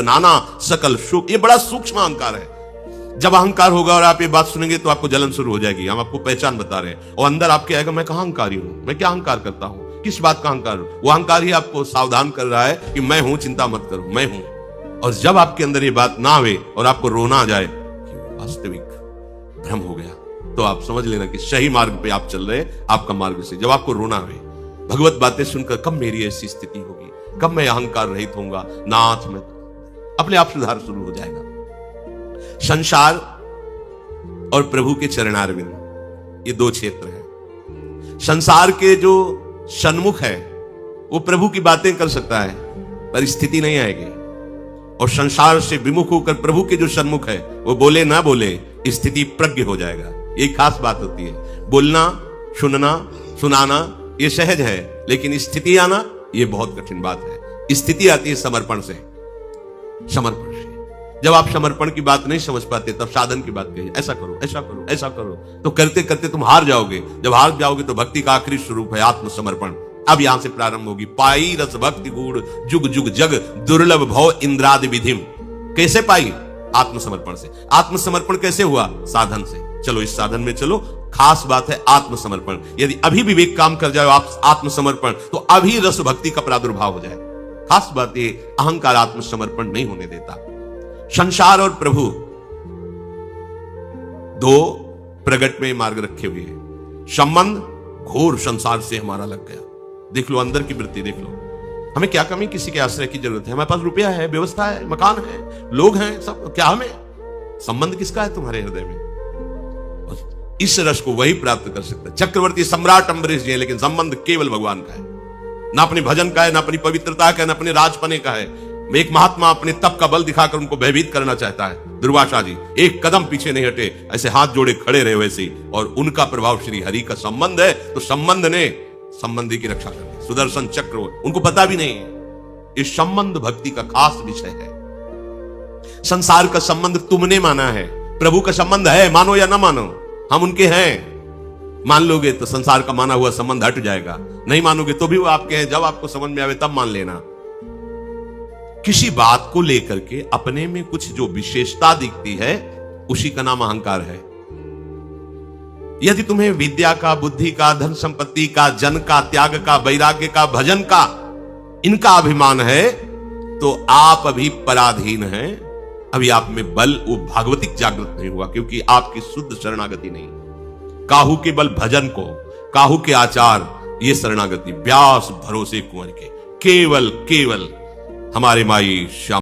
नाना सकल सुख, ये बड़ा सूक्ष्म अहंकार है। जब अहंकार होगा और आप ये बात सुनेंगे तो आपको जलन शुरू हो जाएगी। हम आपको पहचान बता रहे हैं और अंदर आपके आएगा मैं कहां अहंकारी हूं, मैं क्या अहंकार करता हूं, किस बात का अहंकार हूं। वो अहंकार ही आपको सावधान कर रहा है कि मैं हूं, चिंता मत करो, मैं हूं। और जब आपके अंदर ये बात ना आवे और आपको रोना आ जाए कि वास्तविक भ्रम हो गया, तो आप समझ लेना कि सही मार्ग पे आप चल रहे हैं, आपका मार्ग से। जब आपको रोना आवे, भगवत बातें सुनकर कब मेरी ऐसी स्थिति होगी, कब मैं अहंकार रहित होऊंगा, नाथ में अपने आप सुधार शुरू हो जाएगा। संसार और प्रभु के चरणारविंद, ये दो क्षेत्र हैं। संसार के जो सन्मुख है वो प्रभु की बातें कर सकता है, पर स्थिति नहीं आएगी। और संसार से विमुख होकर प्रभु के जो सन्मुख है वो बोले ना बोले, स्थिति प्रज्ञ हो जाएगा। ये खास बात होती है। बोलना, सुनना, सुनाना ये सहज है, लेकिन स्थिति आना ये बहुत कठिन बात है। स्थिति आती है समर्पण से, समर्पण से। जब आप समर्पण की बात नहीं समझ पाते तब साधन की बात कहिए, ऐसा करो, ऐसा करो, ऐसा करो, तो करते करते तुम हार जाओगे। जब हार जाओगे तो भक्ति का आखिरी स्वरूप है आत्मसमर्पण। अब यहां से प्रारंभ होगी। पाई रस भक्ति गूढ़ जुग जुग जग दुर्लभ भव इंद्रादि विधिम। कैसे पाई? आत्मसमर्पण से। आत्मसमर्पण कैसे हुआ? साधन से। चलो इस साधन में चलो। खास बात है आत्मसमर्पण। यदि अभी विवेक काम कर जाए आप आत्मसमर्पण, तो अभी रस भक्ति का प्रादुर्भाव हो जाए। खास बात ये, अहंकार आत्मसमर्पण नहीं होने देता। संसार और प्रभु दो प्रगट में मार्ग रखे हुए हैं। संबंध घोर संसार से हमारा लग गया। देख लो अंदर की वृत्ति, देख लो। हमें क्या कमी, किसी के आश्रय की जरूरत है? हमारे पास रुपया है, व्यवस्था है, मकान है, लोग हैं, सब। क्या हमें संबंध किसका है तुम्हारे हृदय में? इस रस को वही प्राप्त कर सकता है। चक्रवर्ती सम्राट अम्बरीश जी है, लेकिन संबंध केवल भगवान का है। ना अपनी भजन का है, ना अपनी पवित्रता का है, ना अपने राजपने का है। एक महात्मा अपने तप का बल दिखाकर उनको भयभीत करना चाहता है। दुर्वासा जी एक कदम पीछे नहीं हटे, ऐसे हाथ जोड़े खड़े रहे वैसे ही। और उनका प्रभाव श्री हरि का संबंध है, तो संबंध ने संबंधी की रक्षा करनी। सुदर्शन चक्र उनको पता भी नहीं है। इस संबंध भक्ति का खास विषय है। संसार का संबंध तुमने माना है, प्रभु का संबंध है, मानो या ना मानो, हम उनके हैं। मान लोगे तो संसार का माना हुआ संबंध हट जाएगा, नहीं मानोगे तो भी वो आपके हैं। जब आपको समझ में आवे तब मान लेना। किसी बात को लेकर के अपने में कुछ जो विशेषता दिखती है, उसी का नाम अहंकार है। यदि तुम्हें विद्या का, बुद्धि का, धन संपत्ति का, जन का, त्याग का, वैराग्य का, भजन का, इनका अभिमान है, तो आप अभी पराधीन हैं। अभी आप में बल वो भागवतिक जागृत नहीं हुआ, क्योंकि आपकी शुद्ध शरणागति नहीं। काहू के बल भजन को, काहू के आचार, ये शरणागति। व्यास भरोसे कुंवर के, केवल केवल हमारे माई श्याम